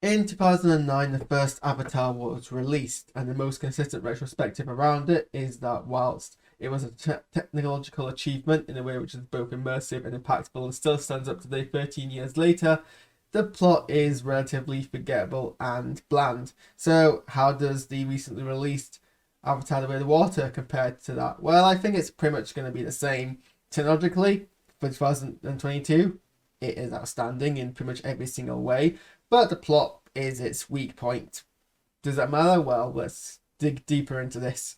In 2009, the first Avatar was released, and the most consistent retrospective around it is that whilst it was a technological achievement in a way which is both immersive and impactful and still stands up today 13 years later, the plot is relatively forgettable and bland. So, how does the recently released Avatar: The Way of Water compare to that? Well, I think it's pretty much going to be the same. Technologically, for 2022, it is outstanding in pretty much every single way, but the plot is its weak point. Does that matter? Well, let's dig deeper into this.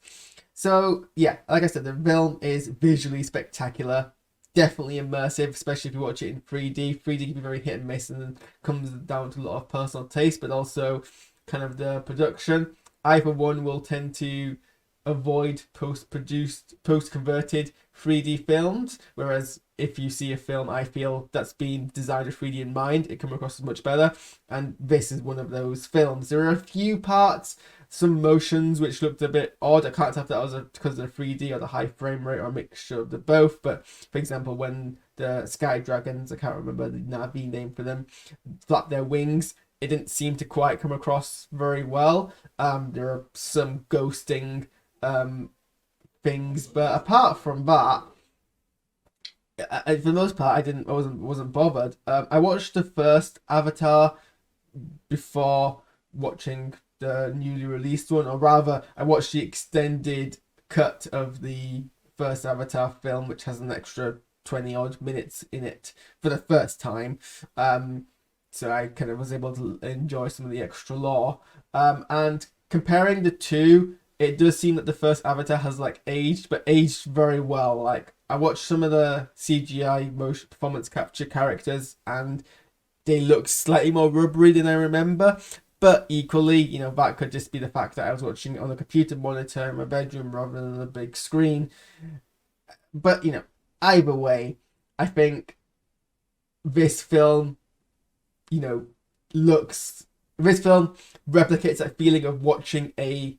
So, yeah, like I said, the film is visually spectacular, definitely immersive, especially if you watch it in 3D. 3D can be very hit and miss and comes down to a lot of personal taste, but also kind of the production. I, for one, will tend to avoid post converted 3D films, whereas if you see a film I feel that's been designed with 3D in mind, it comes across as much better, and this is one of those films. There are a few parts, some motions which looked a bit odd. I can't tell if that was because of the 3D or the high frame rate or a mixture of the both, but for example, when the sky dragons, I can't remember the Navi name for them, flap their wings, it didn't seem to quite come across very well. There are some ghosting um, things, but apart from that, for the most part, I wasn't bothered. I watched the first Avatar before watching the newly released one, or rather, I watched the extended cut of the first Avatar film, which has an extra 20 odd minutes in it for the first time. Um, so I kind of was able to enjoy some of the extra lore. And comparing the two, it does seem that the first Avatar has like aged, but aged very well. Like I watched some of the CGI motion performance capture characters, and they look slightly more rubbery than I remember. But equally, that could just be the fact that I was watching it on a computer monitor in my bedroom rather than a big screen. But either way, I think this film, you know, looks this film replicates that feeling of watching the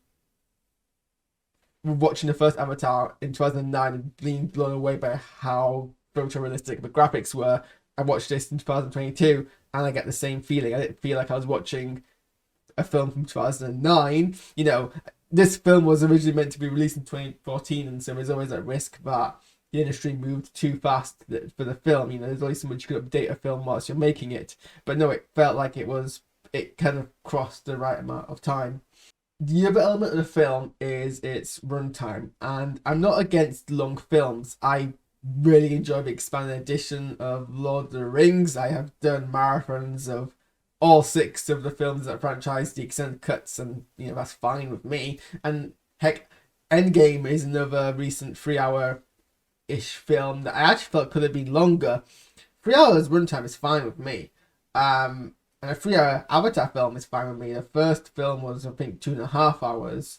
first Avatar in 2009 and being blown away by how photorealistic the graphics were. I watched this in 2022 and I get the same feeling. I didn't feel like I was watching a film from 2009. This film was originally meant to be released in 2014, and so there's always that risk that the industry moved too fast for the film. There's only so much you could update a film whilst you're making it. But no, it felt like it kind of crossed the right amount of time. The other element of the film is its runtime, and I'm not against long films. I really enjoy the expanded edition of Lord of the Rings. I have done marathons of all six of the films that franchise, the extended cuts, and that's fine with me. And heck, Endgame is another recent 3 hour ish film that I actually felt could have been longer. 3 hours runtime is fine with me. And a 3 hour Avatar film is fine with me. The first film was, I think, 2.5 hours,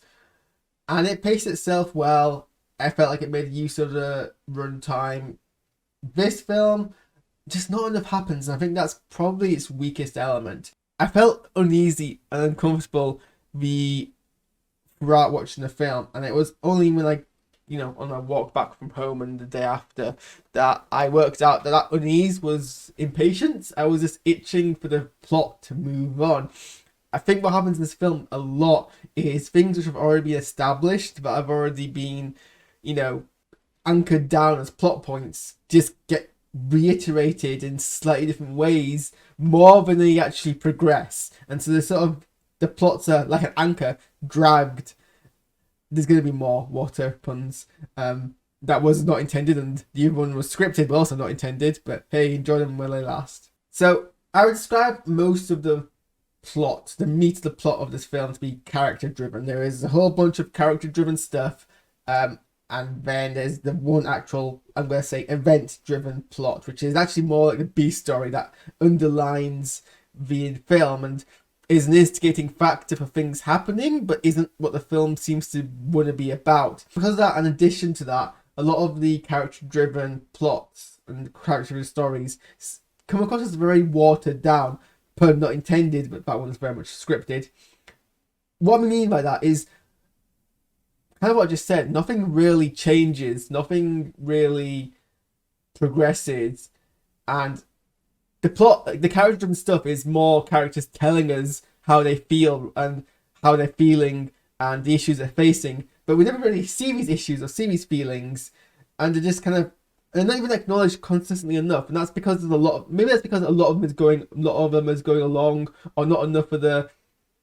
and it paced itself well. I felt like it made use of the runtime. This film, just not enough happens, and I think that's probably its weakest element. I felt uneasy and uncomfortable the throughout watching the film, and it was only when on my walk back from home and the day after, that I worked out that unease was impatience. I was just itching for the plot to move on. I think what happens in this film a lot is things which have already been established but have already been, you know, anchored down as plot points just get reiterated in slightly different ways more than they actually progress. And so the plots are like an anchor dragged. There's going to be more water puns. That was not intended, and the other one was scripted, but also not intended. But hey, enjoy them while they last. So I would describe most of the meat of the plot of this film to be character driven. There is a whole bunch of character driven stuff, and then there's the one actual, I'm going to say, event driven plot, which is actually more like a B story that underlines the film and is an instigating factor for things happening, but isn't what the film seems to want to be about. Because of that, in addition to that, a lot of the character-driven plots and character-driven stories come across as very watered down, pun not intended, but that one's very much scripted. What I mean by that is kind of what I just said. Nothing really changes, nothing really progresses, and the plot, like, the character-driven stuff is more characters telling us how they feel and how they're feeling and the issues they're facing, but we never really see these issues or see these feelings, and they're just kind of, they're not even acknowledged consistently enough. And that's because there's a lot of, maybe that's because a lot of them is going along, or not enough of the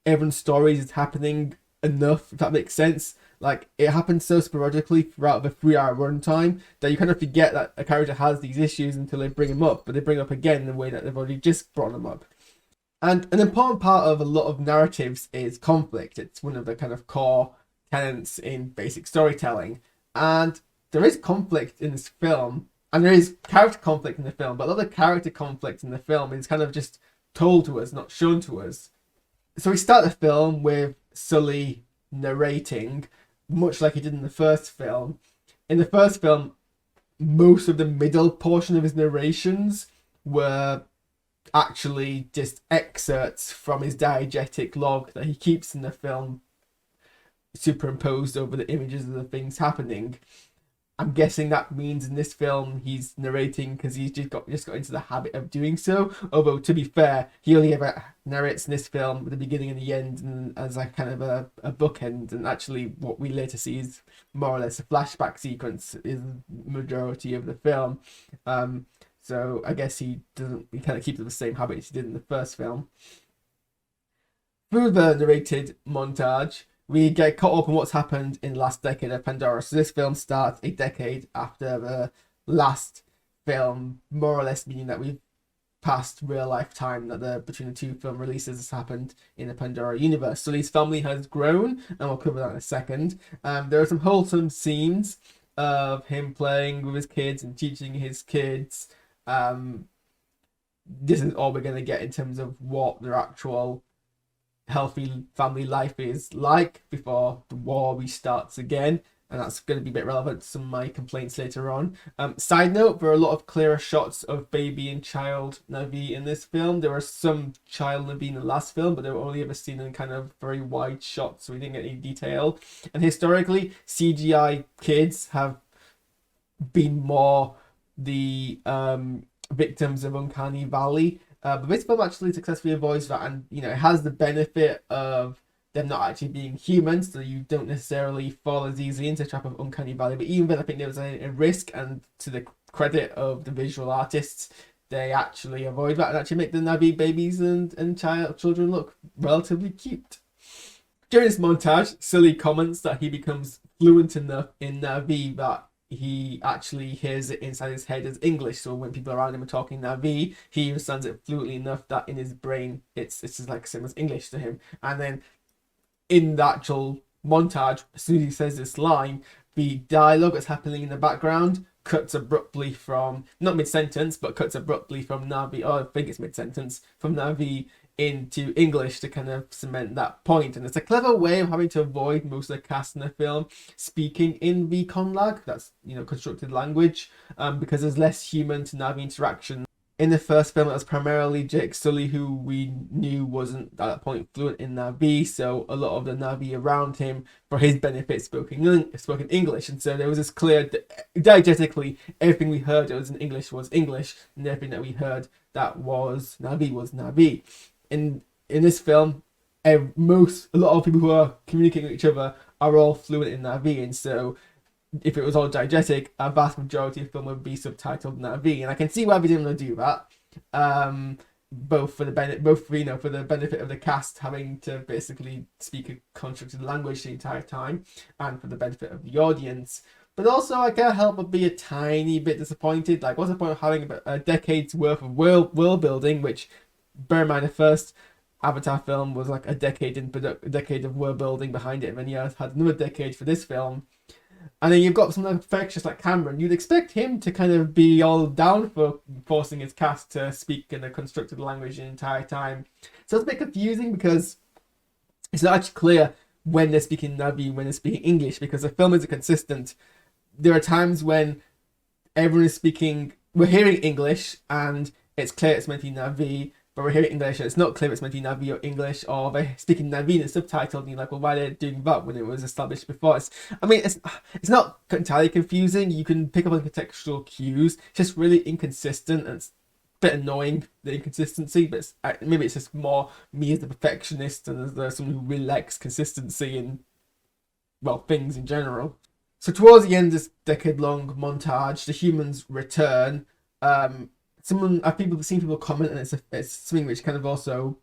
everyone's stories is happening enough, if that makes sense. Like, it happens so sporadically throughout the 3 hour runtime that you kind of forget that a character has these issues until they bring them up, but they bring them up again in the way that they've already just brought them up. And an important part of a lot of narratives is conflict. It's one of the kind of core tenets in basic storytelling. And there is conflict in this film, and there is character conflict in the film, but a lot of the character conflict in the film is kind of just told to us, not shown to us. So we start the film with Sully narrating, much like he did in the first film. In the first film, most of the middle portion of his narrations were actually just excerpts from his diegetic log that he keeps in the film, superimposed over the images of the things happening. I'm guessing that means in this film he's narrating because he's just got into the habit of doing so. Although, to be fair, he only ever narrates in this film at the beginning and the end, and as like kind of a bookend. And actually, what we later see is more or less a flashback sequence is the majority of the film. So I guess he kind of keeps the same habits he did in the first film. Through the narrated montage, we get caught up in what's happened in the last decade of Pandora. So this film starts a decade after the last film, more or less, meaning that we've passed real life time that between the two film releases has happened in the Pandora universe. So his family has grown, and we'll cover that in a second. There are some wholesome scenes of him playing with his kids and teaching his kids. This is all we're going to get in terms of what their actual healthy family life is like before the war restarts again, and that's going to be a bit relevant to some of my complaints later on. Side note, there are a lot of clearer shots of baby and child Na'vi in this film. There were some child Na'vi in the last film, but they were only ever seen in kind of very wide shots, so we didn't get any detail. And historically, CGI kids have been more the victims of Uncanny Valley. But this film actually successfully avoids that, and it has the benefit of them not actually being human, so you don't necessarily fall as easily into the trap of Uncanny Valley. But even then, I think there was a risk, and to the credit of the visual artists, they actually avoid that and actually make the Na'vi babies and children look relatively cute. During this montage, Sully comments that he becomes fluent enough in Na'vi that he actually hears it inside his head as English. So when people around him are talking Na'vi, he understands it fluently enough that in his brain it's just like same as English to him. And then in the actual montage, as soon as he says this line, the dialogue that's happening in the background cuts abruptly from, not mid-sentence, but cuts abruptly from Na'vi, or I think it's mid-sentence, from Na'vi into English to kind of cement that point. And it's a clever way of having to avoid most of the cast in the film speaking in the conlag, that's constructed language, because there's less human to Na'vi interaction. In the first film, it was primarily Jake Sully, who we knew wasn't at that point fluent in Na'vi, so a lot of the Na'vi around him, for his benefit, spoken English. And so there was this clear, diegetically, everything we heard that was in English was English, and everything that we heard that was Na'vi. In this film, a lot of people who are communicating with each other are all fluent in Na'vi, and so if it was all diegetic, a vast majority of the film would be subtitled Na'vi, and I can see why we didn't want to do that. Both for the benefit of the cast having to basically speak a constructed language the entire time, and for the benefit of the audience. But also, I can't help but be a tiny bit disappointed. Like, what's the point of having a decade's worth of world building, which, bear in mind, the first Avatar film was like a decade of world building behind it, and then you had another decade for this film. And then you've got someone like perfectionist like Cameron. You'd expect him to kind of be all down for forcing his cast to speak in a constructed language the entire time. So it's a bit confusing because it's not actually clear when they're speaking Na'vi, when they're speaking English, because the film isn't consistent. There are times when everyone is speaking, we're hearing English and it's clear it's meant to be Na'vi, but we're hearing English and it's not clear it's meant to be Na'vi or English, or they're speaking Na'vi and subtitled, and you're like, well, why are they doing that when it was established before? It's not entirely confusing. You can pick up on contextual cues. It's just really inconsistent, and bit annoying, the inconsistency, but maybe it's just more me as a perfectionist and as someone who really likes consistency in, well, things in general. So towards the end of this decade-long montage, the humans return. I've seen people comment, and it's something which kind of also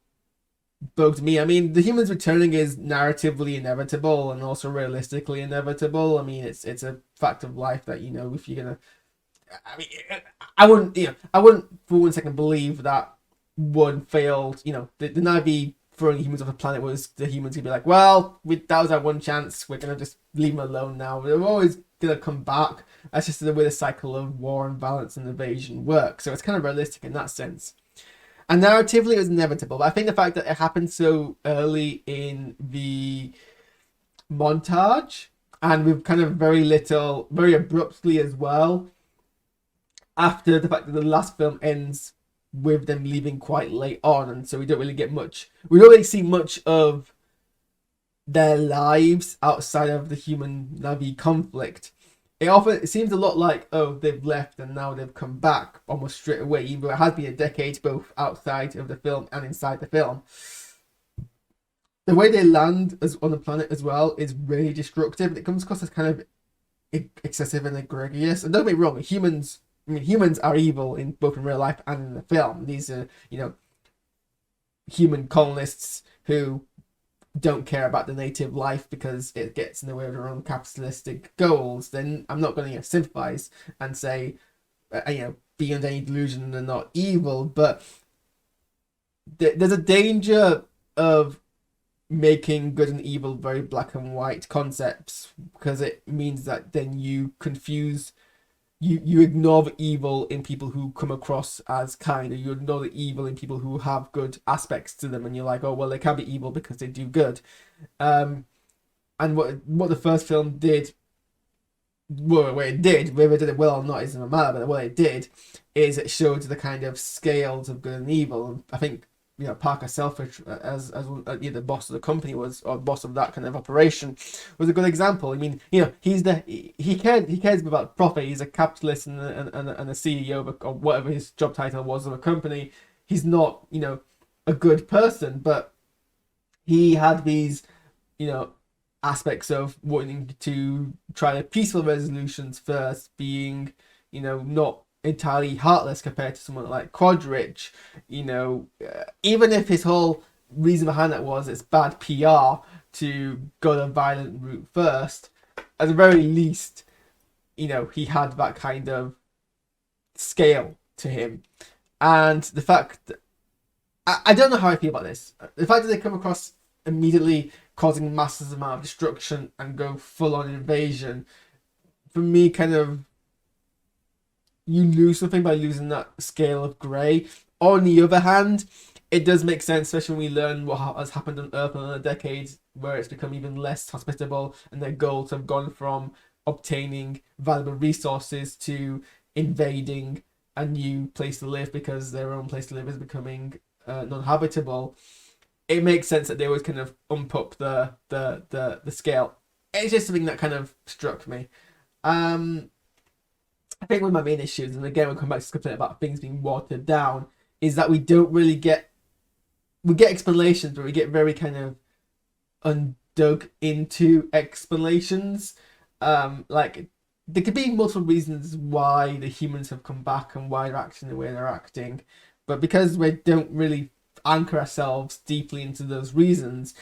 bugged me. I mean, the humans returning is narratively inevitable and also realistically inevitable. I mean, it's a fact of life that, if you're gonna, I mean, I wouldn't for 1 second believe that one failed. The Na'vi throwing humans off the planet was the humans gonna be like, well, that was our one chance. We're gonna just leave them alone now. They're always gonna come back. That's just the way the cycle of war and violence and invasion works. So it's kind of realistic in that sense. And narratively, it was inevitable. But I think the fact that it happened so early in the montage, and with kind of very abruptly as well, after the fact that the last film ends with them leaving quite late on, and so we don't really see much of their lives outside of the human Navi conflict. It seems a lot like, oh, they've left and now they've come back almost straight away, even though it has been a decade both outside of the film and inside the film. The way they land on the planet as well is really destructive, and it comes across as kind of excessive and egregious. And don't get me wrong, humans are evil in both in real life and in the film. These are, human colonists who don't care about the native life because it gets in the way of their own capitalistic goals. Then I'm not going to sympathize and say, beyond any delusion they're not evil. But there's a danger of making good and evil very black and white concepts, because it means that then you confuse. You ignore the evil in people who come across as kind, or you ignore the evil in people who have good aspects to them, and you're like, oh, well, they can't be evil because they do good. And what the first film did, whether it did it well or not isn't a matter, but what it did is it showed the kind of scales of good and evil. And I think, Parker Selfridge, as the boss of the company was, or boss of that kind of operation, was a good example. I mean, he cares about profit. He's a capitalist and a CEO of whatever his job title was of a company. He's not, a good person, but he had these, aspects of wanting to try the peaceful resolutions first, being, not entirely heartless compared to someone like Quadrich. Even if his whole reason behind that was it's bad PR to go the violent route first, at the very least, he had that kind of scale to him. And the fact that, I don't know how I feel about this. The fact that they come across immediately causing massive amount of destruction and go full on invasion, for me, kind of, you lose something by losing that scale of grey. On the other hand, it does make sense, especially when we learn what has happened on Earth in the decades, where it's become even less hospitable, and their goals have gone from obtaining valuable resources to invading a new place to live because their own place to live is becoming non-habitable. It makes sense that they would kind of ump up the scale. It's just something that kind of struck me. I think one of my main issues, and again we'll come back to complain about things being watered down, is that we don't really get explanations, but we get very kind of undug into explanations. Like, there could be multiple reasons why the humans have come back and why they're acting the way they're acting, but because we don't really anchor ourselves deeply into those reasons,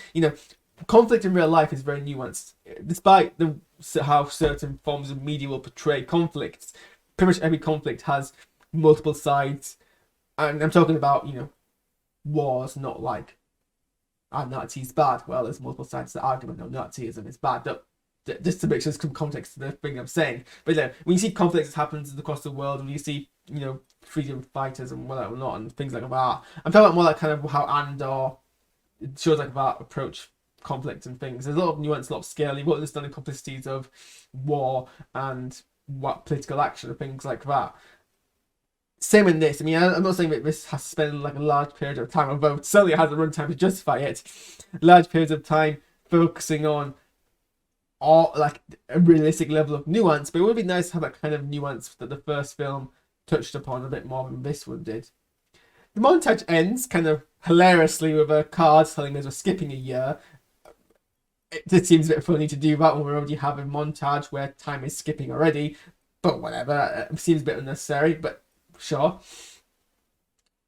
conflict in real life is very nuanced. Despite how certain forms of media will portray conflicts, pretty much every conflict has multiple sides. And I'm talking about, wars, not like, are Nazis bad? Well, there's multiple sides to the argument. No, Nazism is bad. Just to make sure there's some context to the thing I'm saying. But when you see conflicts that happens across the world, when you see, freedom fighters and whatever not, and things like that, I'm talking about more like kind of how Andor shows like about approach conflict and things. There's a lot of nuance, a lot of scale. You've got understanding complicities of war and what political action and things like that. Same in this. I mean, I'm not saying that this has to spend like a large period of time, although certainly it has a runtime to justify it. Large periods of time focusing on like a realistic level of nuance, but it would be nice to have that kind of nuance that the first film touched upon a bit more than this one did. the montage ends kind of hilariously with a card telling us we're skipping a year. It just seems a bit funny to do that when we already have a montage where time is skipping already. But whatever, it seems a bit unnecessary, but sure.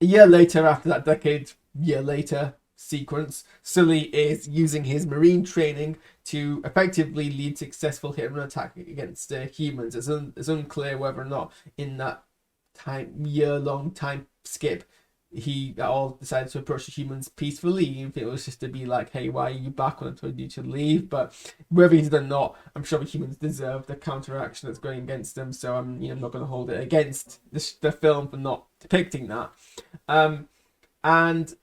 A year later, after that year later sequence, Sully is using his marine training to effectively lead successful hit and run attack against humans. It's unclear whether or not in that year-long time skip he all decided to approach the humans peacefully, if it was just to be like, hey, why are you back when I told you to leave? But whether he did or not, I'm sure the humans deserve the counteraction that's going against them, so I'm not going to hold it against the film for not depicting that. And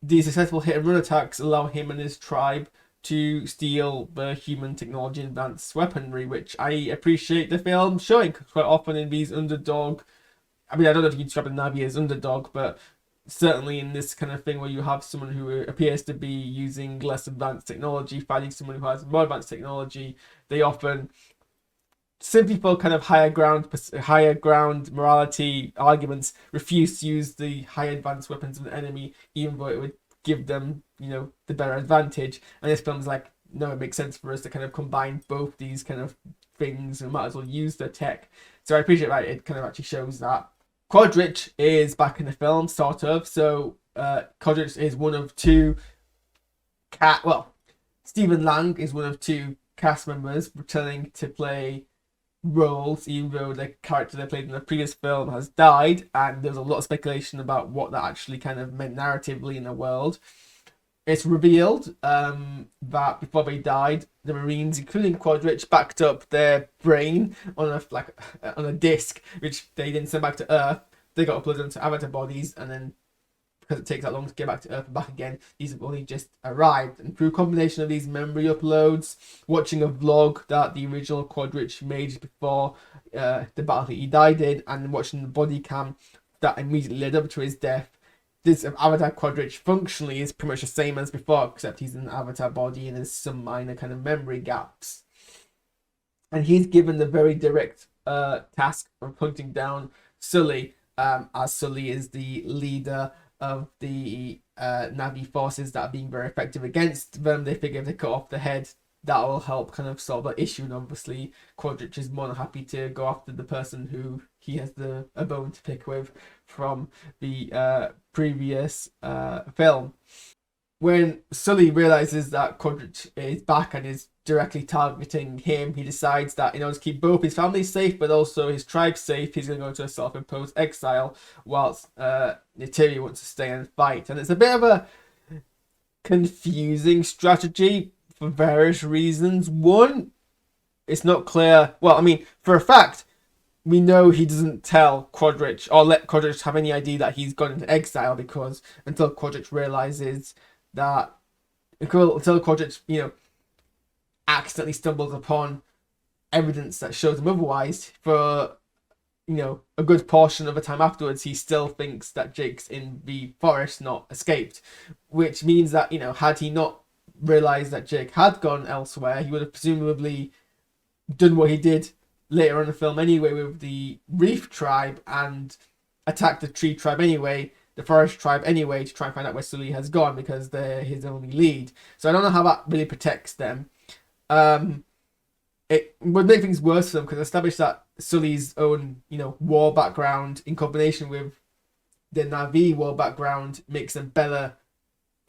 the successful hit and run attacks allow him and his tribe to steal the human technology and advanced weaponry, which I appreciate the film showing quite often in these underdog. I mean, I don't know if you can describe the Navi as underdog, but certainly in this kind of thing where you have someone who appears to be using less advanced technology fighting someone who has more advanced technology, they often simply for kind of higher ground morality arguments refuse to use the high advanced weapons of the enemy, even though it would give them the better advantage. And this film's like, no, it makes sense for us to kind of combine both these kind of things and might as well use the tech. So I appreciate that it kind of actually shows that. Quadrich is back in the film, sort of. So Quadrich is one of two Stephen Lang is one of two cast members returning to play roles, even though the character they played in the previous film has died, and there's a lot of speculation about what that actually kind of meant narratively in the world. It's revealed that before they died, the Marines, including Quadrich, backed up their brain on a disc, which they didn't send back to Earth. They got uploaded into avatar bodies, and then because it takes that long to get back to Earth and back again, these have only just arrived. And through a combination of these memory uploads, watching a vlog that the original Quadrich made before the battle that he died in, and watching the body cam that immediately led up to his death, this avatar Quadrich functionally is pretty much the same as before, except he's in an avatar body and there's some minor kind of memory gaps. And he's given the very direct task of hunting down Sully, as Sully is the leader of the Navi forces that are being very effective against them. They figure if they cut off the head, that will help kind of solve that issue. And obviously, Quadrich is more than happy to go after the person who he has a bone to pick with from the previous film. When Sully realizes that Quadrich is back and is directly targeting him, he decides that in order to keep both his family safe but also his tribe safe, he's going to go into a self-imposed exile, whilst Neytiri wants to stay and fight. And it's a bit of a confusing strategy for various reasons. One, it's not clear. Well, I mean, for a fact, we know he doesn't tell Quadrich or let Quadrich have any idea that he's gone into exile, because until Quadrich realizes that, until Quadrich, accidentally stumbles upon evidence that shows him otherwise, for a good portion of the time afterwards, he still thinks that Jake's in the forest, not escaped, which means that had he not realized that Jake had gone elsewhere, he would have presumably done what he did later on in the film anyway with the Reef tribe and attacked the Tree tribe anyway, the Forest tribe anyway, to try and find out where Sully has gone, because they're his only lead. So I don't know how that really protects them. It would make things worse for them, because establish that Sully's own war background in combination with the Navi war background makes them better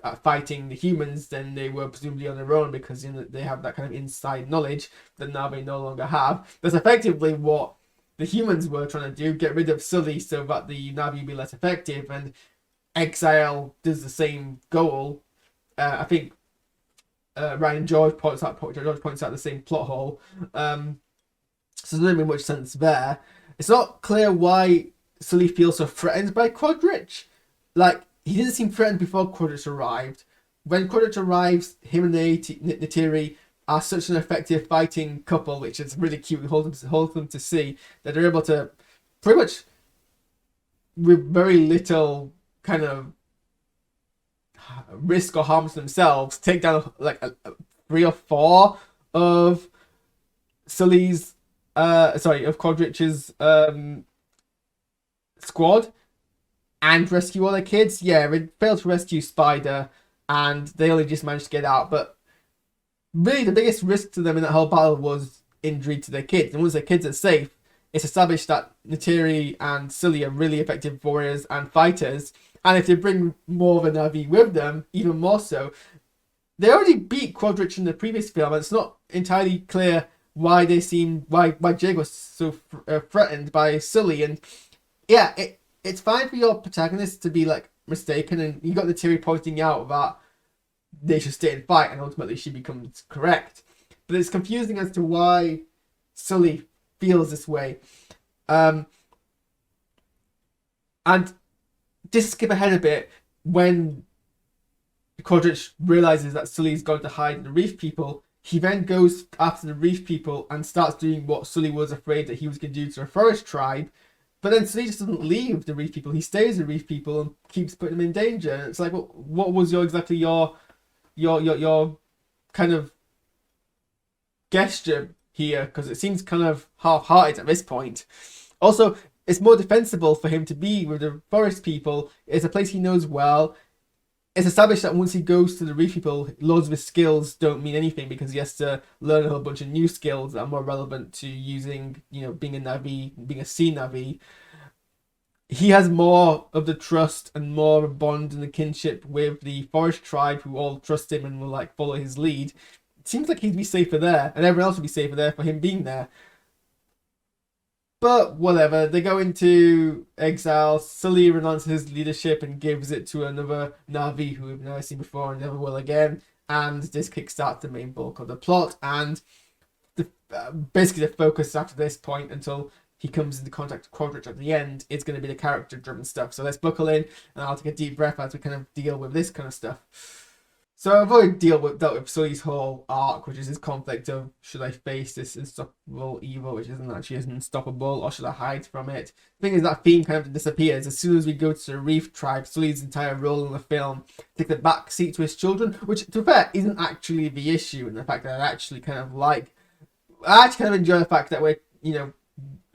at fighting the humans than they were presumably on their own, because they have that kind of inside knowledge that Navi no longer have. That's effectively what the humans were trying to do, get rid of Sully so that the Navi be less effective, and Exile does the same goal. I think Ryan George points out the same plot hole. So there doesn't make much sense there. It's not clear why Sully feels so threatened by Quadrich. Like, he didn't seem threatened before Quadrich arrived. When Quadrich arrives, him and Neytiri are such an effective fighting couple, which is really cute and holds them to see, that they're able to pretty much, with very little kind of risk or harm to themselves, take down like 3 or 4 of Sully's of Quadrich's squad. and rescue all their kids. Yeah, they failed to rescue Spider, and they only just managed to get out. But really, the biggest risk to them in that whole battle was injury to their kids. And once their kids are safe, it's established that Nateri and Sully are really effective warriors and fighters. And if they bring more of a Navi with them, even more so, they already beat Quadrich in the previous film, and it's not entirely clear why Jake was so threatened by Sully. And yeah, it's fine for your protagonist to be like mistaken, and you got the Nateri pointing out that they should stay and fight, and ultimately she becomes correct. But it's confusing as to why Sully feels this way. And just skip ahead a bit, when Quadrich realizes that Sully's going to hide in the Reef People, he then goes after the Reef People and starts doing what Sully was afraid that he was going to do to the Forest Tribe. But then Sully just doesn't leave the Reef People. He stays with the Reef People and keeps putting them in danger. And it's like, well, what was your kind of gesture here? Because it seems kind of half-hearted at this point. Also, it's more defensible for him to be with the Forest People. It's a place he knows well. It's established that once he goes to the Reef People, loads of his skills don't mean anything because he has to learn a whole bunch of new skills that are more relevant to using, being a Navi, being a sea Navi. He has more of the trust and more of a bond and a kinship with the Forest Tribe, who all trust him and will like follow his lead. It seems like he'd be safer there, and everyone else would be safer there for him being there. But whatever, they go into exile. Sully renounces his leadership and gives it to another Navi who we've never seen before and never will again. And this kickstarts the main bulk of the plot. And basically the focus after this point until he comes into contact with Quadrich at the end, it's going to be the character-driven stuff. So let's buckle in, and I'll take a deep breath as we kind of deal with this kind of stuff. So I've already dealt with Sully's whole arc, which is his conflict of, should I face this unstoppable evil, which isn't unstoppable, or should I hide from it? The thing is, that theme kind of disappears as soon as we go to the Reef Tribe. Sully's entire role in the film takes a back seat to his children, which, to be fair, isn't actually the issue. And the fact that I actually kind of enjoy the fact that we're,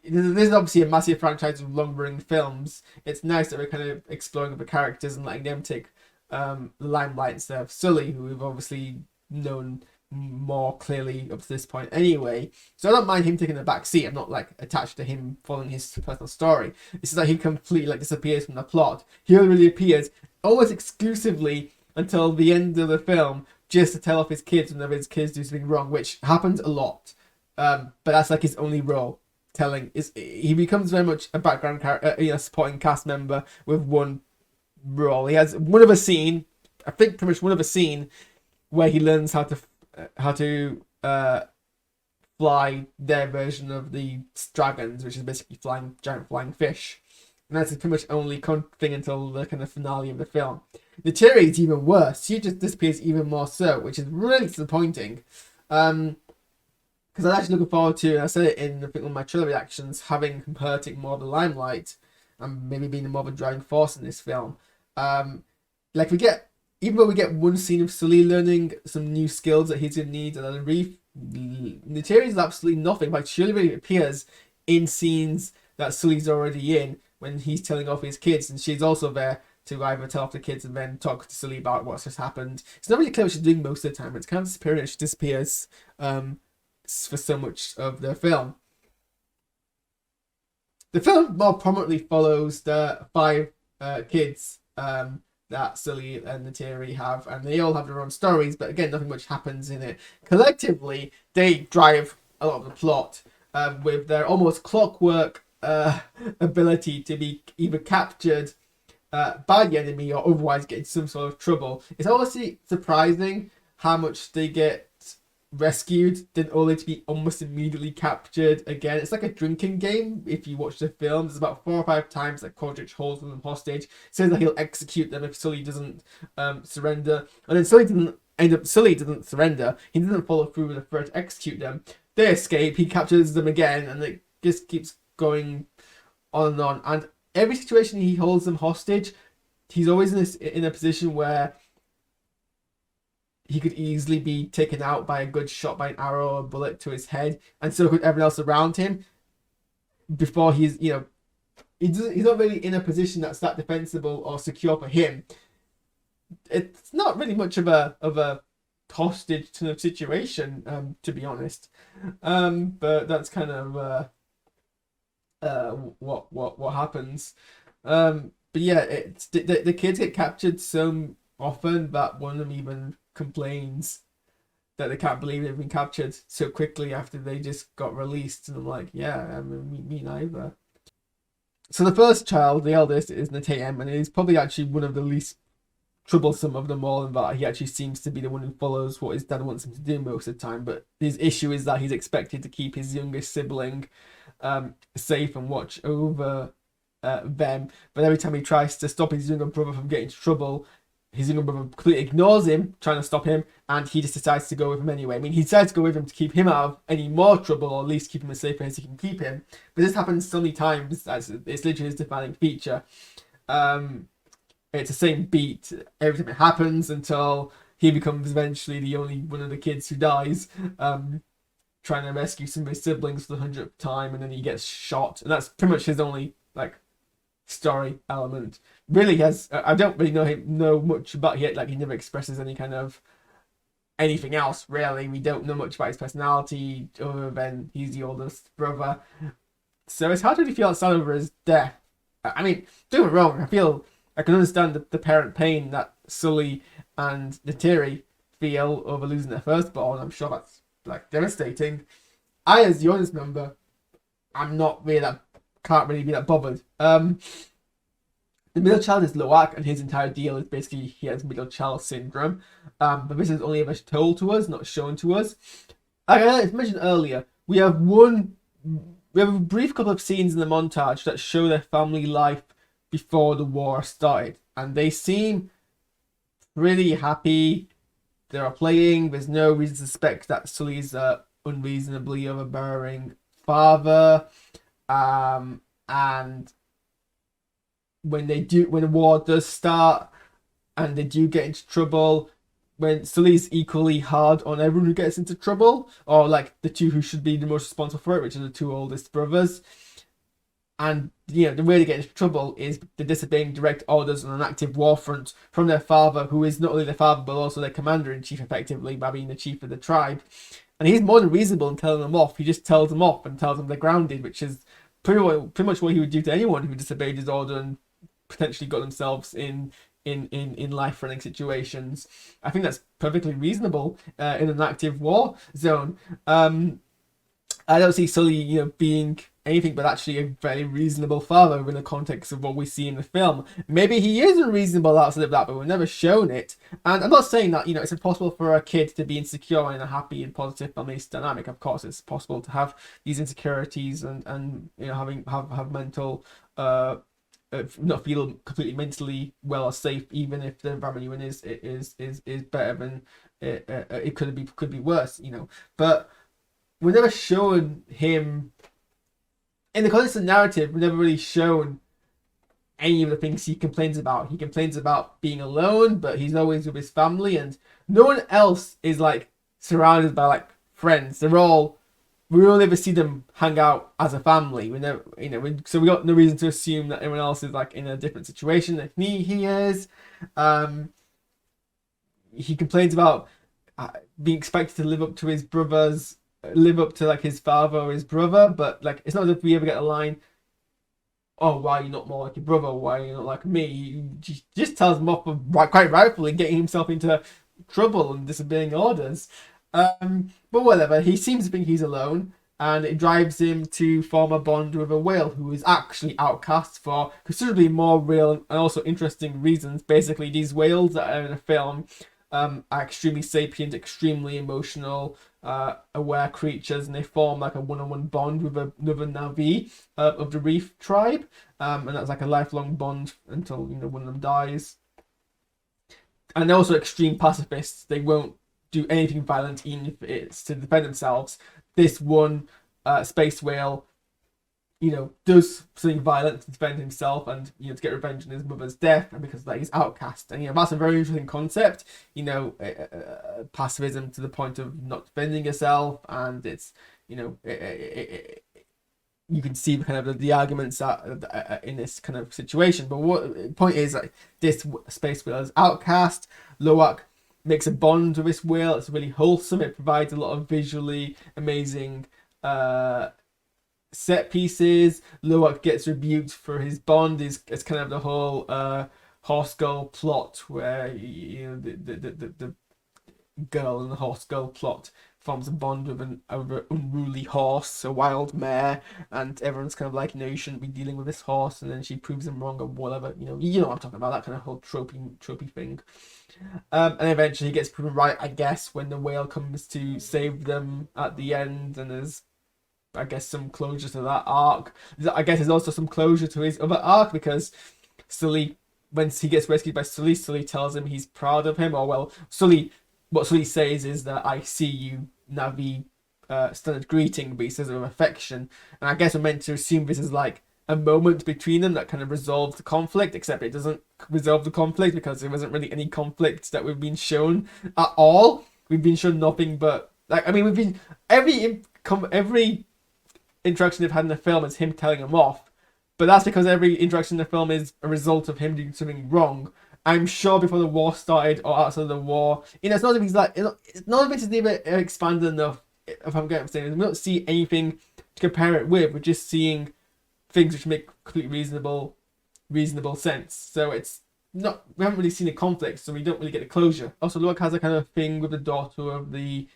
there's obviously a massive franchise of long-running films. It's nice that we're kind of exploring the characters and letting them take the limelight instead of Sully, who we've obviously known more clearly up to this point anyway. So I don't mind him taking the back seat. I'm not like attached to him following his personal story. It's just that he completely disappears from the plot. He only really appears almost exclusively until the end of the film, just to tell off his kids whenever his kids do something wrong, which happens a lot. But that's like his only role. He becomes very much a background character, supporting cast member with one role. He has one of a scene, I think pretty much one of a scene, where he learns how to fly their version of the dragons, which is basically giant flying fish. And that's pretty much only thing until the kind of finale of the film. The Nateri is even worse. She just disappears even more so, which is really disappointing. Because I'm actually looking forward to, and I said it in one of my trailer reactions, having her take more of the limelight and maybe being more of a driving force in this film. Even though we get one scene of Sully learning some new skills that he's going to need at the Reef, Nateri is absolutely nothing. Like, she really appears in scenes that Sully's already in when he's telling off his kids, and she's also there to either tell off the kids and then talk to Sully about what's just happened. It's not really clear what she's doing most of the time. It's kind of disappearing, and she disappears for so much of the film. The film more prominently follows the 5 kids that Sully and Nateri have, and they all have their own stories, but again, nothing much happens in it. Collectively, they drive a lot of the plot with their almost clockwork ability to be either captured by the enemy or otherwise get in some sort of trouble. It's honestly surprising how much they get rescued, then only to be almost immediately captured again. It's like a drinking game. If you watch the film, there's about 4 or 5 times that Quadrich holds them hostage, says that he'll execute them if Sully doesn't surrender, and then Sully doesn't surrender. He doesn't follow through with the threat to execute them. They escape, he captures them again, and it just keeps going on and on. And every situation he holds them hostage, he's always in a position where he could easily be taken out by a good shot by an arrow or a bullet to his head, and so could everyone else around him before he's, he's not really in a position that's that defensible or secure for him. It's not really much of a hostage kind of situation, to be honest. But that's kind of what happens. But yeah, it's the kids get captured so often that one of them even complains that they can't believe they've been captured so quickly after they just got released. And I'm like, yeah, I mean, me neither. So the first child, the eldest, is Nateem, and he's probably actually one of the least troublesome of them all, in that he actually seems to be the one who follows what his dad wants him to do most of the time. But his issue is that he's expected to keep his youngest sibling safe and watch over them. But every time he tries to stop his younger brother from getting into trouble, his younger brother completely ignores him, trying to stop him, and he just decides to go with him anyway. I mean, he decides to go with him to keep him out of any more trouble, or at least keep him as safe as he can keep him. But this happens so many times that it's literally his defining feature. It's the same beat every time it happens until he becomes eventually the only one of the kids who dies, trying to rescue some of his siblings for the 100th time, and then he gets shot, and that's pretty much his only like story element. Really has I don't really know much about it. Like, he never expresses any kind of anything else really. We don't know much about his personality other than he's the oldest brother. So it's hard to really feel sad over his death. I mean, don't get me wrong, I can understand the parent pain that Sully and Neytiri feel over losing their firstborn. I'm sure that's like devastating. I, as the audience member, can't really be that bothered. The middle child is Loak, and his entire deal is basically he has middle child syndrome. But this is only ever told to us, not shown to us. Like I mentioned earlier, we have a brief couple of scenes in the montage that show their family life before the war started, and they seem pretty happy. They are playing. There's no reason to suspect that Sully's unreasonably overbearing father. And when the war does start and they do get into trouble, when Sully's equally hard on everyone who gets into trouble, or like the two who should be the most responsible for it, which are the two oldest brothers. And the way they get into trouble is they're disobeying direct orders on an active war front from their father, who is not only their father but also their commander-in-chief, effectively, by being the chief of the tribe. And he's more than reasonable in telling them off. He just tells them off and tells them they're grounded, which is pretty much what he would do to anyone who disobeyed his order and potentially got themselves in life-threatening situations. I think that's perfectly reasonable in an active war zone. I don't see Sully, being anything but actually a very reasonable father in the context of what we see in the film. Maybe he is unreasonable outside of that, but we've never shown it. And I'm not saying that, it's impossible for a kid to be insecure in a happy and positive family dynamic. Of course, it's possible to have these insecurities and have mental, not feel completely mentally well or safe, even if the environment you're in is better than it could be worse, But we're never shown him in the context of the narrative. We're never really shown any of the things he complains about. He complains about being alone, but he's always with his family, and no one else is like surrounded by like friends. We only ever see them hang out as a family. We never, so we got no reason to assume that everyone else is like in a different situation than he is. He complains about being expected to live up to like his father or his brother, but like it's not as if we ever get a line, "Oh, why are you not more like your brother? Why are you not like me?" He just tells him off for quite rightfully getting himself into trouble and disobeying orders. But whatever, he seems to think he's alone, and it drives him to form a bond with a whale who is actually outcast for considerably more real and also interesting reasons. Basically, these whales that are in a film are extremely sapient, extremely emotional, aware creatures, and they form like a one-on-one bond with another Navi of the Reef tribe, and that's like a lifelong bond until one of them dies. And they're also extreme pacifists. They won't do anything violent, even if it's to defend themselves. This one space whale, does something violent to defend himself and to get revenge on his mother's death, and because of that he's outcast. And that's a very interesting concept. Pacifism to the point of not defending yourself, and it's you can see kind of the arguments that in this kind of situation. But what point is, like, this space whale is outcast. Loak makes a bond with this whale. It's really wholesome. It provides a lot of visually amazing set pieces. Loak gets rebuked for his bond. It's kind of the whole horse girl plot where the girl in the horse girl plot forms a bond with an unruly horse, a wild mare, and everyone's kind of like, you shouldn't be dealing with this horse, and then she proves him wrong or whatever. You know what I'm talking about, that kind of whole tropey thing. And eventually he gets proven right, I guess, when the whale comes to save them at the end, and there's, I guess, some closure to that arc. I guess there's also some closure to his other arc, because Sully, when he gets rescued by Sully, Sully tells him he's proud of him, or well, what Sully says is that I see you, Navi, standard greeting, but he says it with affection. And I guess we're meant to assume this is like a moment between them that kind of resolves the conflict, except it doesn't resolve the conflict because there wasn't really any conflict that we've been shown at all. We've been shown nothing but, like, I mean, we've been, every interaction they've had in the film is him telling him off, but that's because every interaction in the film is a result of him doing something wrong. I'm sure before the war started or outside the war, it's not as like, none of it is even expanded enough. If I'm getting what I'm saying, we don't see anything to compare it with. We're just seeing things which make completely reasonable sense. So it's not, we haven't really seen a conflict, so we don't really get the closure. Also, Loak has a kind of thing with the daughter of the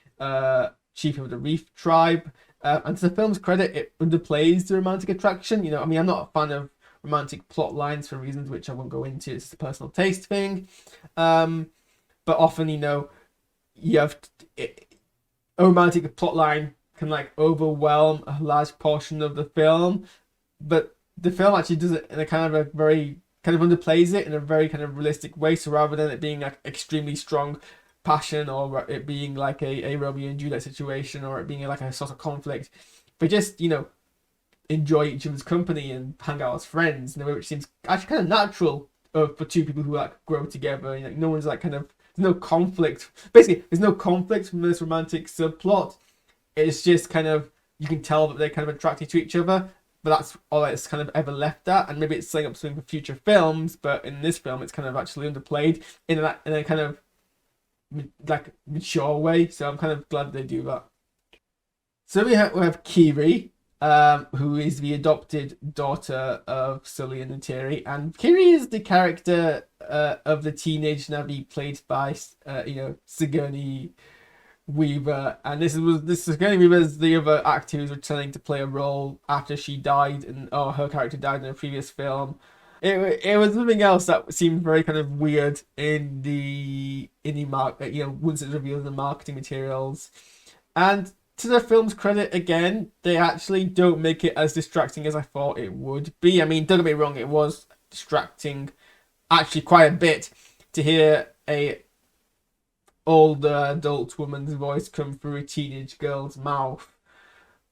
chief of the Reef tribe, and to the film's credit, it underplays the romantic attraction. I mean, I'm not a fan of romantic plot lines for reasons which I won't go into. It's a personal taste thing. But often, you have a romantic plot line can like overwhelm a large portion of the film, but the film actually does it in a kind of a very kind of underplays it in a very kind of realistic way. So rather than it being like extremely strong passion, or it being like a Romeo and Juliet situation, or it being like a sort of conflict, they just enjoy each other's company and hang out as friends in a way which seems actually kind of natural for two people who like grow together. No one's like kind of, there's no conflict. Basically, there's no conflict from this romantic subplot. It's just kind of, you can tell that they're kind of attracted to each other, but that's all it's kind of ever left at. And maybe it's setting up something for future films, but in this film, it's kind of actually underplayed in a kind of like mature way. So I'm kind of glad they do that. So we have Kiri, who is the adopted daughter of Sully and Neytiri, and Kiri is the character of the teenage Navi played by Sigourney Weaver, and this Sigourney Weaver is the other actor who's returning to play a role after she died, her character died in a previous film. It was something else that seemed very kind of weird in the market, once it's revealed in the marketing materials. And to the film's credit, again, they actually don't make it as distracting as I thought it would be. I mean, don't get me wrong, it was distracting actually quite a bit to hear a older adult woman's voice come through a teenage girl's mouth.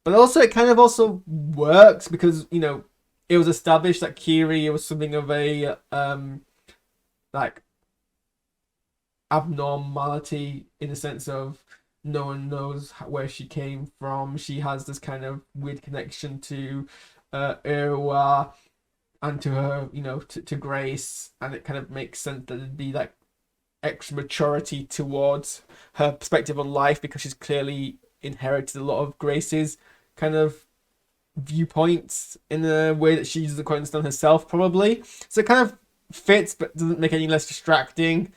But also, it kind of also works because, it was established that Kiri was something of a like abnormality in the sense of no one knows where she came from. She has this kind of weird connection to Irwa and to her, to Grace, and it kind of makes sense that it'd be like extra maturity towards her perspective on life because she's clearly inherited a lot of Grace's kind of viewpoints in a way that she doesn't quite understand herself, probably. So it kind of fits, but doesn't make it any less distracting.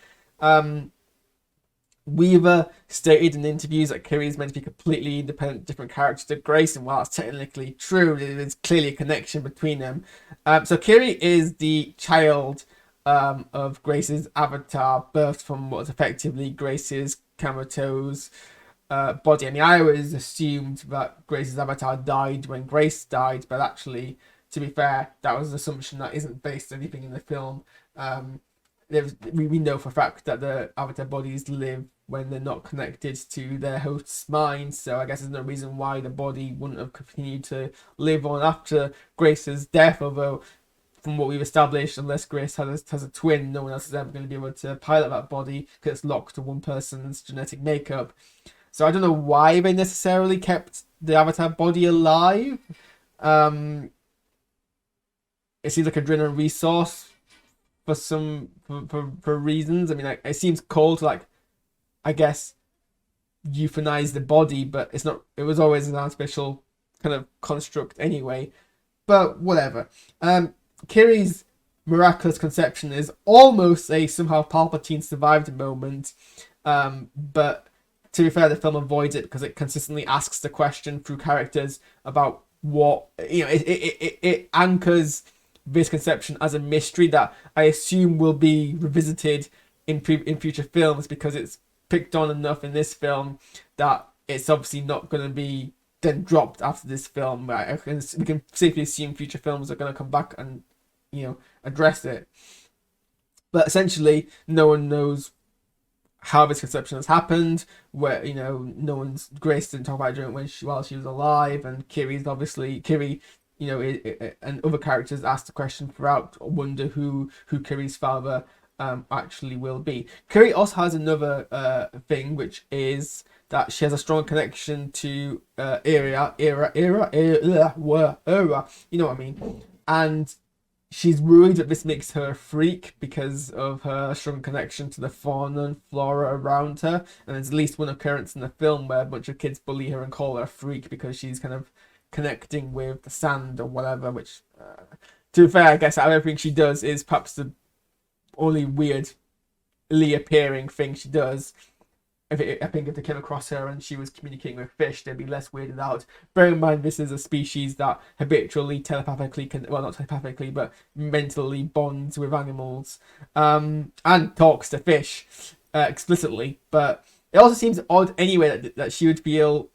Weaver stated in interviews that Kiri is meant to be a completely independent, different character to Grace, and while that's technically true, there's clearly a connection between them. So Kiri is the child of Grace's avatar, birthed from what was effectively Grace's comatose body. I mean, I always assumed that Grace's avatar died when Grace died, but actually, to be fair, that was an assumption that isn't based on anything in the film. We know for a fact that the avatar bodies live when they're not connected to their host's mind, so I guess there's no reason why the body wouldn't have continued to live on after Grace's death, although from what we've established, unless Grace has a twin, no one else is ever going to be able to pilot that body because it's locked to one person's genetic makeup. So I don't know why they necessarily kept the avatar body alive. Um, it seems like a adrenaline resource for for reasons. I mean, like, it seems cool to, like, I guess, euthanize the body, but it's not. It was always an artificial kind of construct anyway. But whatever. Kiri's miraculous conception is almost a somehow Palpatine survived moment. But to be fair, the film avoids it because it consistently asks the question through characters about what, you know. It anchors this conception as a mystery that I assume will be revisited in future films, because it's picked on enough in this film that it's obviously not going to be then dropped after this film. We can safely assume future films are going to come back and, you know, address it. But essentially, no one knows how this conception has happened. Where, you know, no one's Grace didn't talk about it while she was alive, and Kiri, you know, and other characters ask the question throughout, wonder who Kiri's father actually will be. Kiri also has another thing, which is that she has a strong connection to Era, you know what I mean, and she's worried that this makes her a freak because of her strong connection to the fauna and flora around her. And there's at least one occurrence in the film where a bunch of kids bully her and call her a freak because she's kind of connecting with the sand or whatever, which, to be fair, I guess out of everything she does is perhaps the only weirdly appearing thing she does. I think if they came across her and she was communicating with fish, they'd be less weirded out. Bear in mind, this is a species that habitually telepathically not telepathically, but mentally bonds with animals, and talks to fish explicitly. But it also seems odd anyway that she would feel,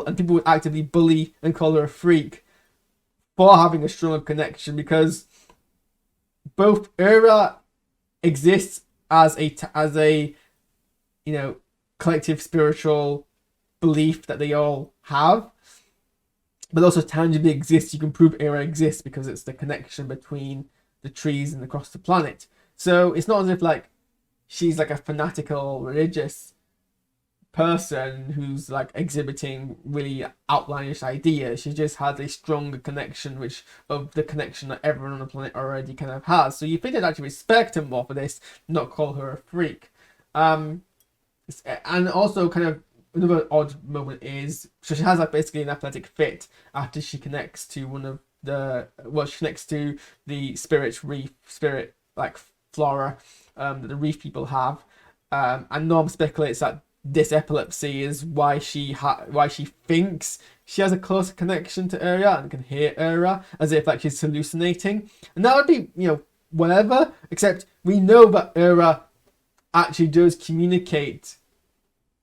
and people would actively bully and call her a freak for having a stronger connection, because both Ura exists as a you know, collective spiritual belief that they all have, but also tangibly exists. You can prove Era exists because it's the connection between the trees and across the planet. So it's not as if, like, she's like a fanatical religious person who's like exhibiting really outlandish ideas. She just has a stronger connection, of the connection that everyone on the planet already kind of has. So you think they'd actually respect her more for this, not call her a freak. And also, kind of another odd moment is, so she has like basically an athletic fit after she connects to she connects to the spirit like flora that the reef people have, and Norm speculates that this epilepsy is why she thinks she has a closer connection to Ura and can hear Ura, as if like she's hallucinating, and that would be, you know, whatever, except we know that Ura actually does communicate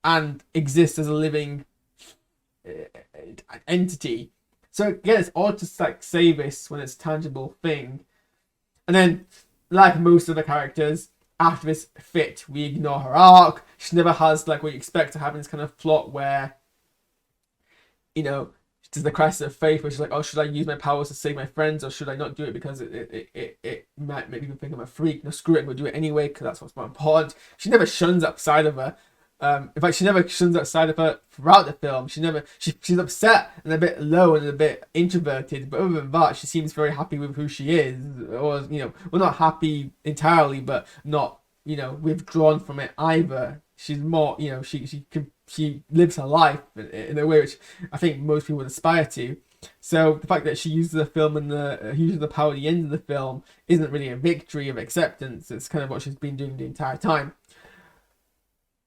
and exist as a living entity. So again, it's odd to like say this when it's a tangible thing. And then, like most of the characters, after this fit, we ignore her arc. She never has like what you expect to have in this kind of plot where, you know, there's the crisis of faith where she's like, oh, should I use my powers to save my friends, or should I not do it because it might make people think I'm a freak? No, screw it, I'm going to do it anyway because that's what's more important. She never shuns that side of her. In fact, she never shuns that side of her throughout the film. She's upset and a bit low and a bit introverted, but other than that, she seems very happy with who she is, or, you know, well, not happy entirely, but not, you know, withdrawn from it either. She's more, you know, she lives her life in a way which I think most people would aspire to. So the fact that she uses the film and uses the power at the end of the film isn't really a victory of acceptance. It's kind of what she's been doing the entire time.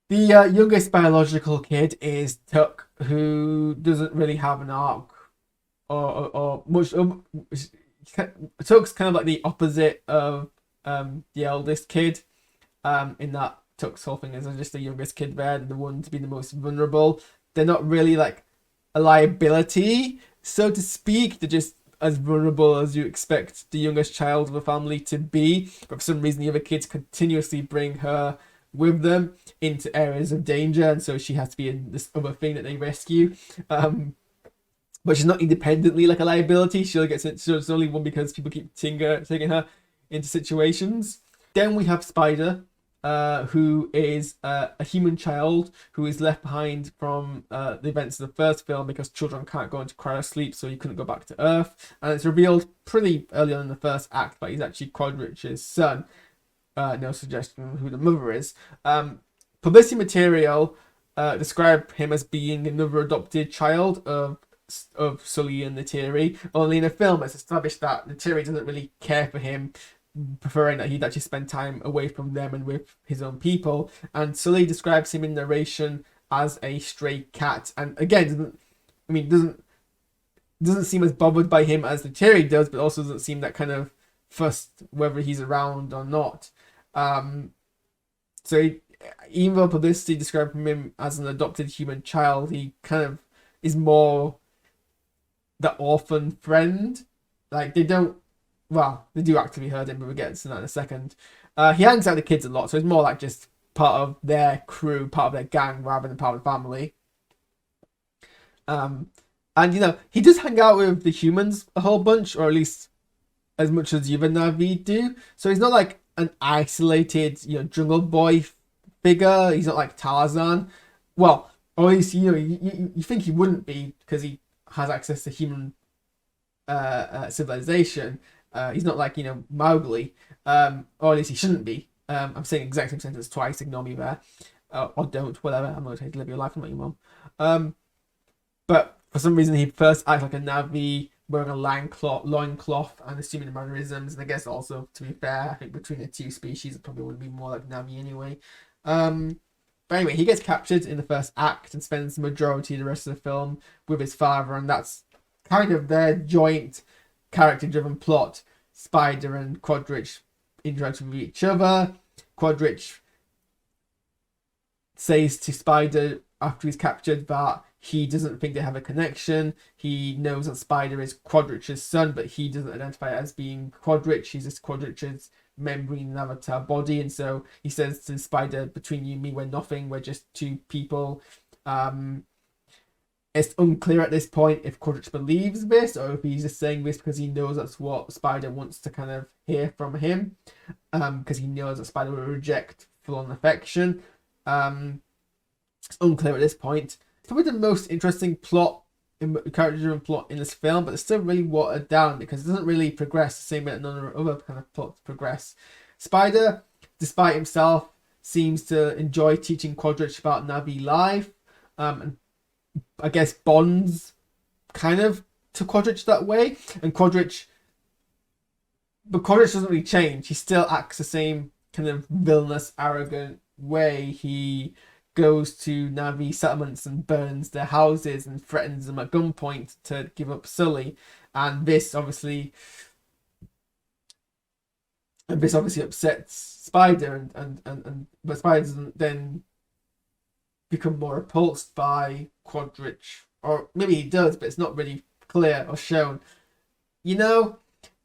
The youngest biological kid is Tuck, who doesn't really have an arc or much. Tuck's kind of like the opposite of the eldest kid, in that Tuck's whole thing is just the youngest kid there, the one to be the most vulnerable. They're not really like a liability, so to speak. They're just as vulnerable as you expect the youngest child of a family to be. But for some reason, the other kids continuously bring her with them into areas of danger, and so she has to be in this other thing that they rescue. But she's not independently like a liability. She's only one because people keep taking her into situations. Then we have Spider, who is a human child who is left behind from the events of the first film because children can't go into cryosleep, so he couldn't go back to Earth. And it's revealed pretty early on in the first act that he's actually Quadrich's son. No suggestion who the mother is. Publicity material describe him as being another adopted child of Sully and Neytiri. Only in a film, it's established that Neytiri doesn't really care for him, preferring that he'd actually spend time away from them and with his own people. And Sully describes him in narration as a stray cat, and again, doesn't seem as bothered by him as Neytiri does, but also doesn't seem that kind of fussed whether he's around or not. So even though publicity described him as an adopted human child, he kind of is more the orphan friend. Like they do actively hurt him, but we'll get to that in a second. He hangs out with the kids a lot, so he's more like just part of their crew, part of their gang, rather than part of the family. And he does hang out with the humans a whole bunch, or at least as much as the other Na'vi do. So he's not like an isolated, jungle boy figure. He's not like Tarzan. Well, or at least you think he wouldn't be because he has access to human civilization. He's not like Mowgli, or at least he shouldn't be. I'm saying the exact same sentence twice. Ignore me there, or don't. Whatever. I'm not going to live your life. I'm not your mom. But for some reason, he first acts like a Na'vi, wearing a loincloth and assuming the mannerisms. And I guess also, to be fair, I think between the two species, it probably would be more like Na'vi anyway. But anyway, he gets captured in the first act and spends the majority of the rest of the film with his father, and that's kind of their joint character-driven plot. Spider and Quadrich interact with each other. Quadrich says to Spider after he's captured that he doesn't think they have a connection. He knows that Spider is Quadrich's son, but he doesn't identify as being Quadrich. He's just Quadrich's membrane and avatar body. And so he says to Spider, between you and me, we're nothing. We're just two people. It's unclear at this point if Quadrich believes this or if he's just saying this because he knows that's what Spider wants to kind of hear from him. Because he knows that Spider will reject full-on affection. It's unclear at this point. It's probably the most interesting character-driven plot in this film, but it's still really watered down because it doesn't really progress the same way that none of the other kind of plots progress. Spider, despite himself, seems to enjoy teaching Quadrich about Na'vi life, and I guess bonds kind of to Quadrich that way. And Quadrich doesn't really change. He still acts the same kind of villainous, arrogant way. He goes to Na'vi settlements and burns their houses and threatens them at gunpoint to give up Sully. And this obviously upsets Spider, but Spider doesn't then become more repulsed by Quadrich, or maybe he does, but it's not really clear or shown. There's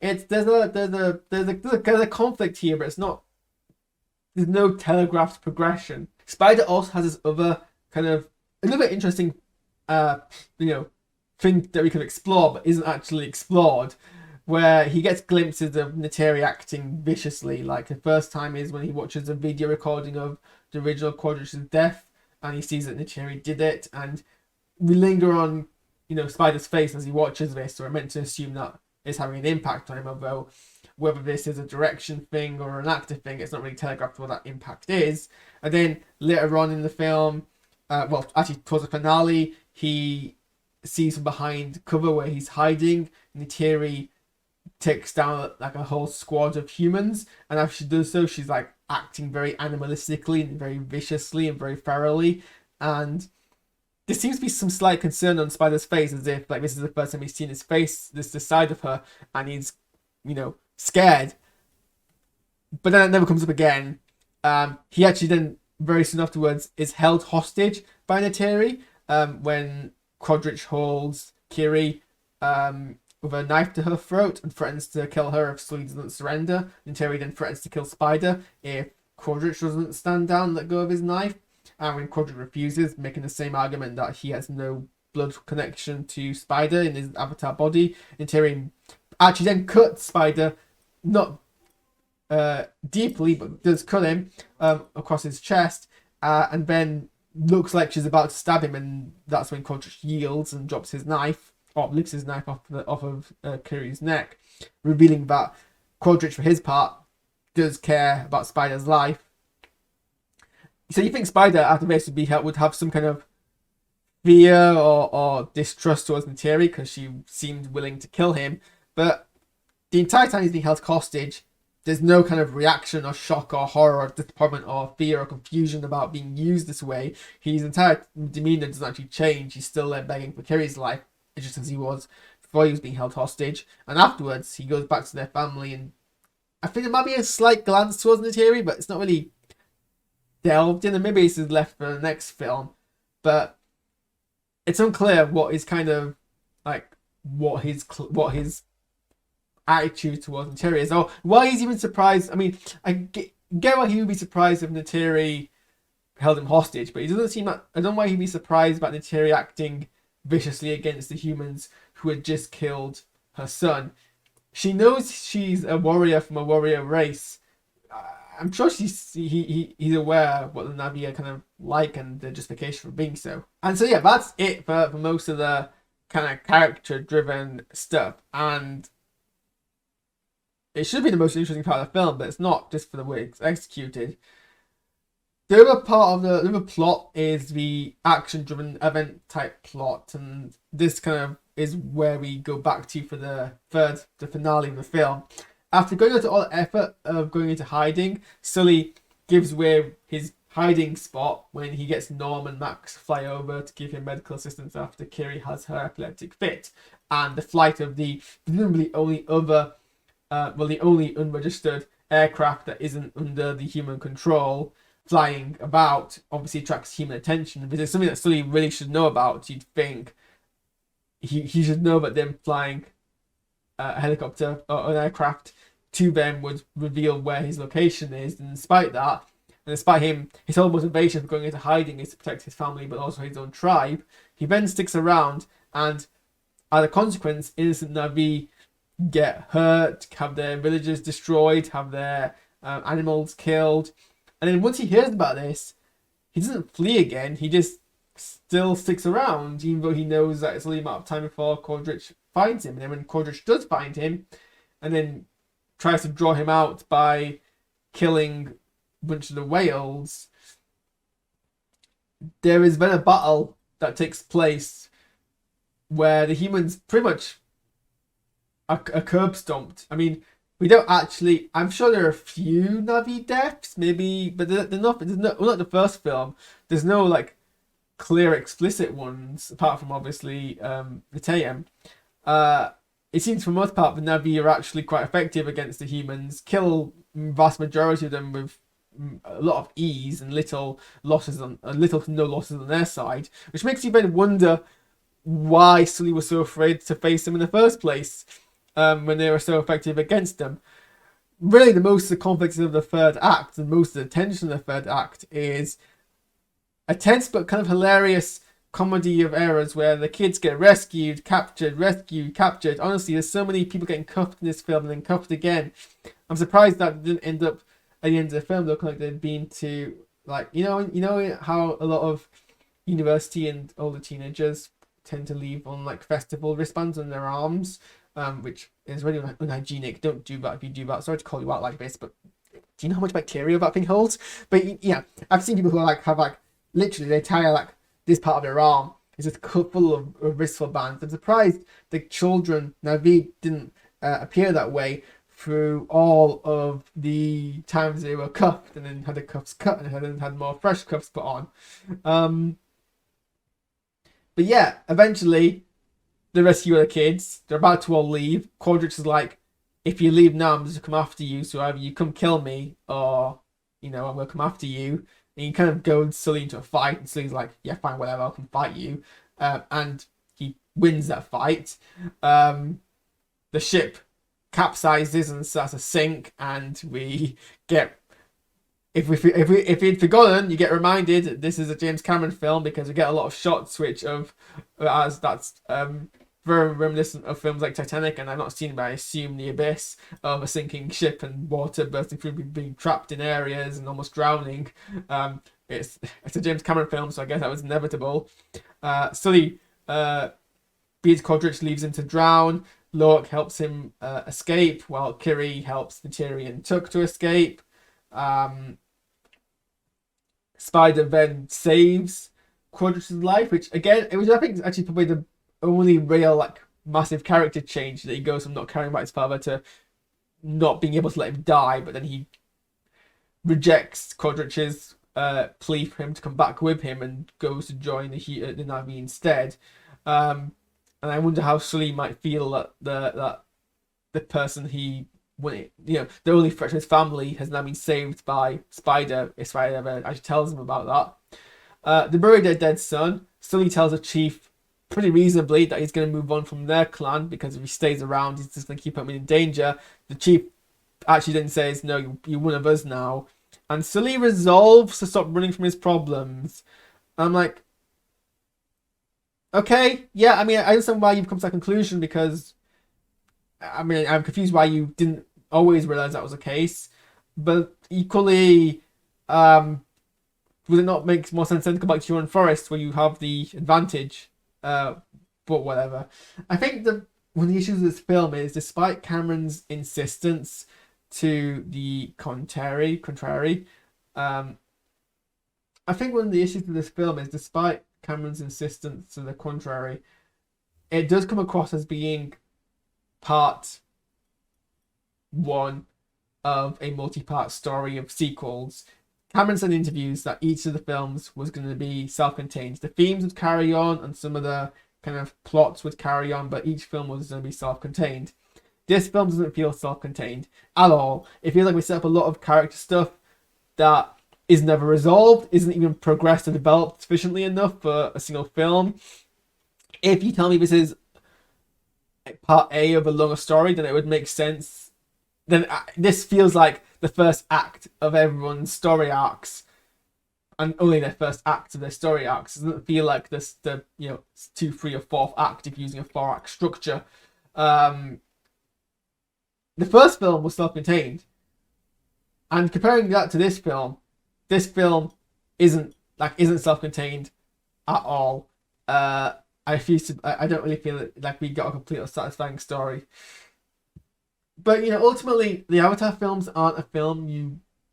a conflict here, but there's no telegraphed progression. Spider also has this other kind of another interesting thing that we could explore but isn't actually explored, where he gets glimpses of Neytiri acting viciously. Like the first time is when he watches a video recording of the original Quadrich's death and he sees that Neytiri did it, and we linger on Spider's face as he watches this, so we're meant to assume that it's having an impact on him, although whether this is a direction thing or an actor thing, it's not really telegraphed what that impact is. And then later on in the film, towards the finale, he sees from behind cover where he's hiding. Neytiri takes down like a whole squad of humans, and as she does so, she's like acting very animalistically and very viciously and very ferally. And there seems to be some slight concern on Spider's face, as if like this is the first time he's seen his face, this side of her, and he's scared. But then it never comes up again. He actually then very soon afterwards is held hostage by Neytiri when Quadrich holds Kiri with a knife to her throat and threatens to kill her if Sully doesn't surrender. Neytiri then threatens to kill Spider if Quadrich doesn't stand down and let go of his knife. And when Quadrich refuses, making the same argument that he has no blood connection to Spider in his avatar body, Neytiri actually then cuts Spider, not deeply, but does cut him across his chest, and then looks like she's about to stab him, and that's when Kodrich yields and drops his knife, or lifts his knife off of Kiri's neck, revealing that Kodrich, for his part, does care about Spider's life. So you think Spider, after this, would have some kind of fear or distrust towards Neytiri because she seemed willing to kill him, but the entire time he's being held hostage, there's no kind of reaction or shock or horror or disappointment or fear or confusion about being used this way. His entire demeanor doesn't actually change. He's still there begging for Kiri's life, just as he was before he was being held hostage. And afterwards, he goes back to their family, and I think there might be a slight glance towards Neytiri, but it's not really delved in, and maybe this is left for the next film. But it's unclear what is kind of like what his attitude towards Neytiri is, or why he's even surprised. I mean, I get why he would be surprised if Neytiri held him hostage, but he doesn't seem like, I don't know why he'd be surprised about Neytiri acting viciously against the humans who had just killed her son. She knows she's a warrior from a warrior race. I'm sure he's aware what the Na'vi are kind of like and the justification for being so. And so yeah, that's it for most of the kind of character-driven stuff. And it should be the most interesting part of the film, but it's not, just for the way it's executed. The other part of the other plot is the action-driven event-type plot, and this kind of is where we go back to for the finale of the film. After going into all the effort of going into hiding, Sully gives away his hiding spot when he gets Norm and Max fly over to give him medical assistance after Kiri has her epileptic fit, and the flight of the presumably only other, the only unregistered aircraft that isn't under the human control flying about obviously attracts human attention. If it's something that Sully really should know about, you'd think he should know that them flying a helicopter or an aircraft to them would reveal where his location is. And despite that, and despite his whole motivation for going into hiding is to protect his family but also his own tribe, he then sticks around, and as a consequence, innocent Na'vi get hurt, have their villages destroyed, have their animals killed. And then once he hears about this, he doesn't flee again. He just still sticks around, even though he knows that it's only a matter of time before Kodrich finds him. And then when Kodrich does find him, and then tries to draw him out by killing a bunch of the whales, there is then a battle that takes place where the humans pretty much are curb stomped. I mean, we don't actually, I'm sure there are a few Na'vi deaths, maybe, but they're not, like the first film, there's no like clear explicit ones apart from obviously Vitaeum. It seems for the most part the Na'vi are actually quite effective against the humans, kill vast majority of them with a lot of ease and little to no losses on their side, which makes you then wonder why Sully was so afraid to face them in the first place when they were so effective against them. Really, the most of the conflicts of the third act and most of the tension of the third act is a tense but kind of hilarious comedy of errors where the kids get rescued, captured, captured. Honestly, there's so many people getting cuffed in this film and then cuffed again. I'm surprised that didn't end up at the end of the film looking like they'd been to, like, you know how a lot of university and older teenagers tend to leave on like festival wristbands on their arms, which is really unhygienic. Don't do that if you do that. Sorry to call you out like this, but do you know how much bacteria that thing holds? But yeah, I've seen people who have literally they tie like this part of their arm is just full of wristful bands. I'm surprised the children Na'vi didn't appear that way through all of the times they were cuffed and then had the cuffs cut and then had more fresh cuffs put on. But yeah, eventually they rescue the kids. They're about to all leave. Kodrich is like, if you leave now, I'm just come after you. So either you come kill me or, I'm going to come after you. And he kind of goads Sully into a fight, and Sully's like, yeah, fine, whatever, I'll come fight you. And he wins that fight. The ship capsizes and starts to sink, and we get, if you'd forgotten, you get reminded this is a James Cameron film because we get a lot of shots which as that's very reminiscent of films like Titanic, and I've not seen it, but I assume the abyss of a sinking ship and water bursting through, being trapped in areas and almost drowning. It's a James Cameron film, so I guess that was inevitable. Sully beats Kodrich, leaves him to drown. Loak helps him escape, while Kiri helps Neytiri and Tuk to escape. Spider then saves Kodrich's life, which again, it was, I think, actually probably the only real like massive character change, that he goes from not caring about his father to not being able to let him die, but then he rejects Kodrich's plea for him to come back with him and goes to join the Na'vi instead. And I wonder how Sully might feel that the person he, when the only threat to his family has now been saved by Spider, if Spider ever actually tells him about that. They bury their dead son. Sully tells the chief pretty reasonably that he's going to move on from their clan, because if he stays around, he's just going to keep him in danger. The chief actually then says, no, you're one of us now. And Sully resolves to stop running from his problems. I'm like, okay, yeah, I mean, I understand why you've come to that conclusion, because, I mean, I'm confused why you didn't always realize that was the case. But equally, would it not make more sense then to come back to your own forest where you have the advantage? But whatever. I think one of the issues with this film is, despite Cameron's insistence to the contrary, I think one of the issues with this film is, despite Cameron's insistence to the contrary, it does come across as being part one of a multi-part story of sequels. Cameron said in interviews that each of the films was going to be self-contained. The themes would carry on and some of the kind of plots would carry on, but each film was going to be self-contained. This film doesn't feel self-contained at all. It feels like we set up a lot of character stuff that is never resolved, isn't even progressed or developed sufficiently enough for a single film. If you tell me this is part A of a longer story, then it would make sense. Then this feels like the first act of everyone's story arcs, and only their first act of their story arcs. It doesn't feel like the 2, 3, or 4th act if using a 4-act structure. The first film was self-contained, and comparing that to this film isn't self-contained at all. I don't really feel like we got a complete or satisfying story. But ultimately, the Avatar films aren't a film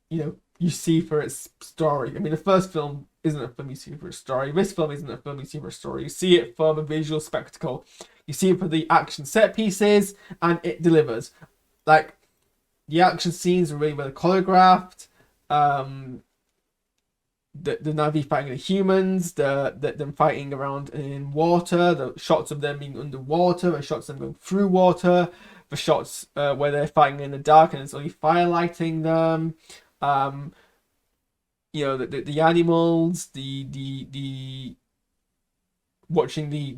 you see for its story. I mean, the first film isn't a film you see for a story. This film isn't a film you see for a story. You see it for the visual spectacle. You see it for the action set pieces, and it delivers. Like, the action scenes are really well choreographed. The Na'vi fighting the humans, them fighting around in water, the shots of them being underwater, the shots of them going through water, the shots where they're fighting in the dark and it's only firelighting them. The animals, the watching the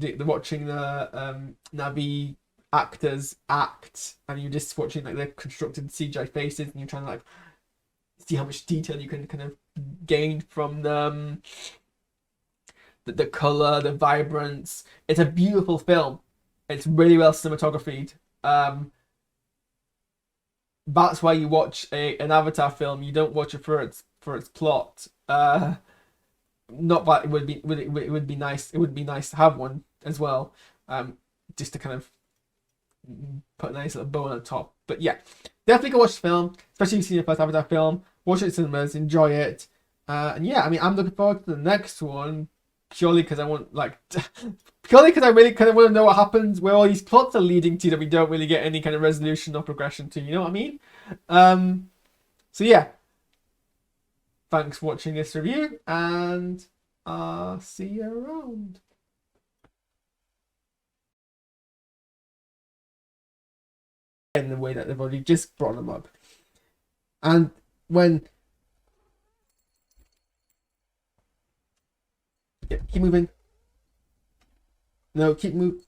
Na'vi actors act, and you're just watching like their constructed CGI faces, and you're trying to like see how much detail you can kind of gain from them. The color, the vibrance. It's a beautiful film. It's really well cinematographed. That's why you watch an Avatar film. You don't watch it for its plot. Not that it would be nice. It would be nice to have one as well. Just to kind of put a nice little bow on the top. But yeah, definitely go watch the film, especially if you've seen the first Avatar film. Watch it in cinemas, enjoy it. And yeah, I mean, I'm looking forward to the next one, purely because I really kind of want to know what happens, where all these plots are leading to that we don't really get any kind of resolution or progression to. You know what I mean? So yeah, thanks for watching this review, and I'll see you around. In the way that they've already just brought them up, and when keep moving. No, keep moving.